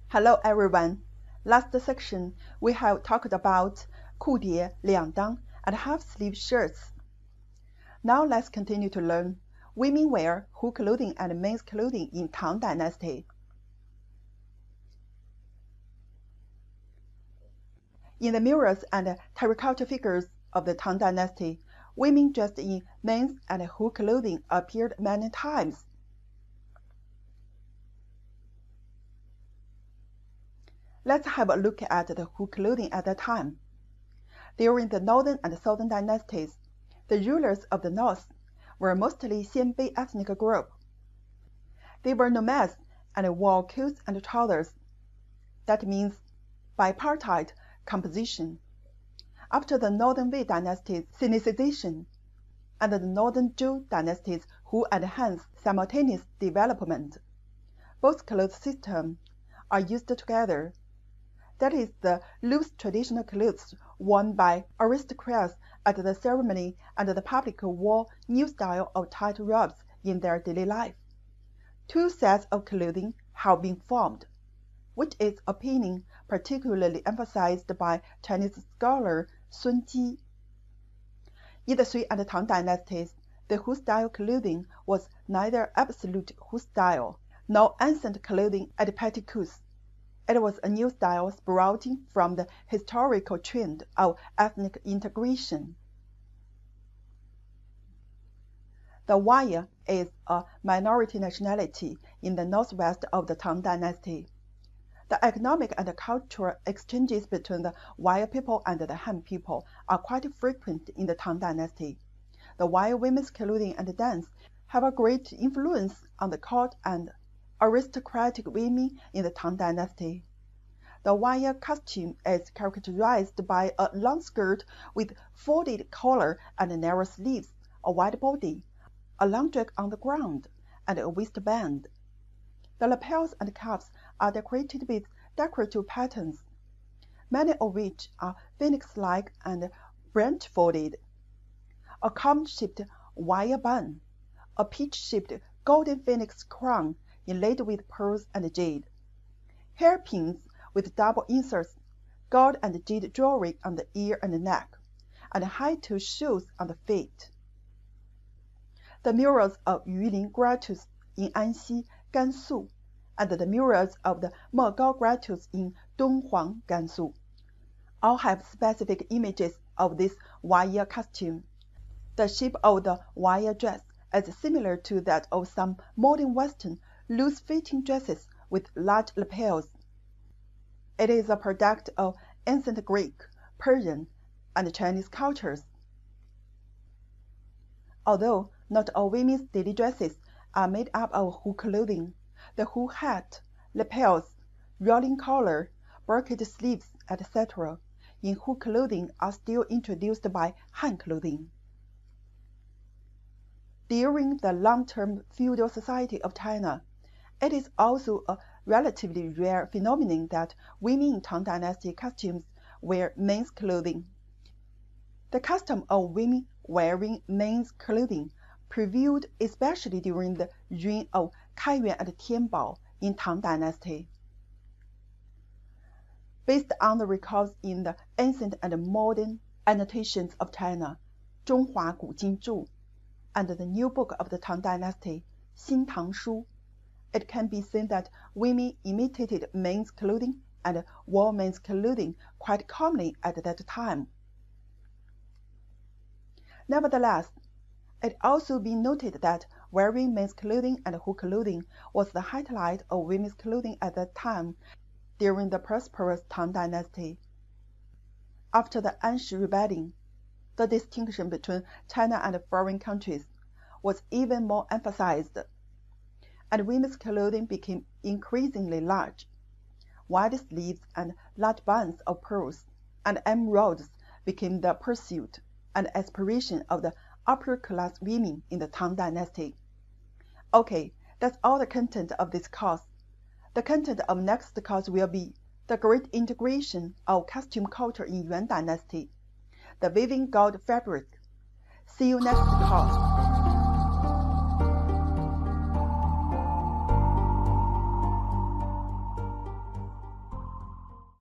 Hello everyone. Last section, we have talked about 裤叠、两裆 and half-sleeve shirts. Now let's continue to learn women wear Hu clothing and men's clothing in Tang Dynasty. In the murals and terracotta figures of the Tang Dynasty, women dressed in men's and Hu clothing appeared many times. Let's have a look at the Hu clothing at that time. During the Northern and Southern dynasties, the rulers of the North were mostly Xianbei ethnic group. They were nomads and wore coats and trousers. That means bipartite composition. After the Northern Wei dynasty's Sinicization and the Northern Zhou dynasty's Hu and Han's simultaneous development, both clothes systems are used together. That is, the loose traditional clothes worn by aristocrats at the ceremony and the public wore new style of tight robes in their daily life. Two sets of clothing have been formed, which is opinion particularly emphasized by Chinese scholar Sun Ji. In the Sui and Tang dynasties, the Hu-style clothing was neither absolute Hu-style nor ancient clothing at petticoats. It was a new style sprouting from the historical trend of ethnic integration. The Waya is a minority nationality in the northwest of the Tang Dynasty. The economic and cultural exchanges between the Waya people and the Han people are quite frequent in the Tang Dynasty. The Waya women's clothing and dance have a great influence on the court and aristocratic women in the Tang Dynasty. The Waya costume is characterized by a long skirt with folded collar and narrow sleeves, a wide body, a long dress on the ground, and a waistband. The lapels and cuffs are decorated with decorative patterns, many of which are phoenix-like and branch-folded. A comb-shaped wire bun, a peach-shaped golden phoenix crown inlaid with pearls and jade, hairpins with double inserts, gold and jade jewelry on the ear and neck, and high-toe shoes on the feet. The murals of Yulin Grottoes in Anxi, Gansu, and the murals of the Megao Grottoes in Donghuang, Gansu, all have specific images of this wire costume. The shape of the wire dress is similar to that of some modern Western loose-fitting dresses with large lapels. It is a product of ancient Greek, Persian, and Chinese cultures. Although not all women's daily dresses are made up of Hu clothing, the Hu hat, lapels, rolling collar, bucket sleeves, etc. in Hu clothing are still introduced by Han clothing. During the long-term feudal society of China, it is also a relatively rare phenomenon that women in Tang Dynasty costumes wear men's clothing. The custom of women wearing men's clothing prevailed especially during the reign of Kaiyuan and Tianbao in Tang Dynasty. Based on the records in the ancient and modern annotations of China, Zhonghua Gujin Zhu, and the new book of the Tang Dynasty, Xin Tang Shu, it can be seen that women imitated men's clothing and wore men's clothing quite commonly at that time. Nevertheless, it also been noted that wearing men's clothing and Hu clothing was the highlight of women's clothing at that time during the prosperous Tang Dynasty. After the Anshi Rebellion, the distinction between China and foreign countries was even more emphasized, and women's clothing became increasingly large. Wide sleeves and large bands of pearls and emeralds became the pursuit and aspiration of the upper-class women in the Tang Dynasty. Okay, that's all the content of this course. The content of next course will be the great integration of costume culture in Yuan Dynasty, the weaving gold fabric. See you next course.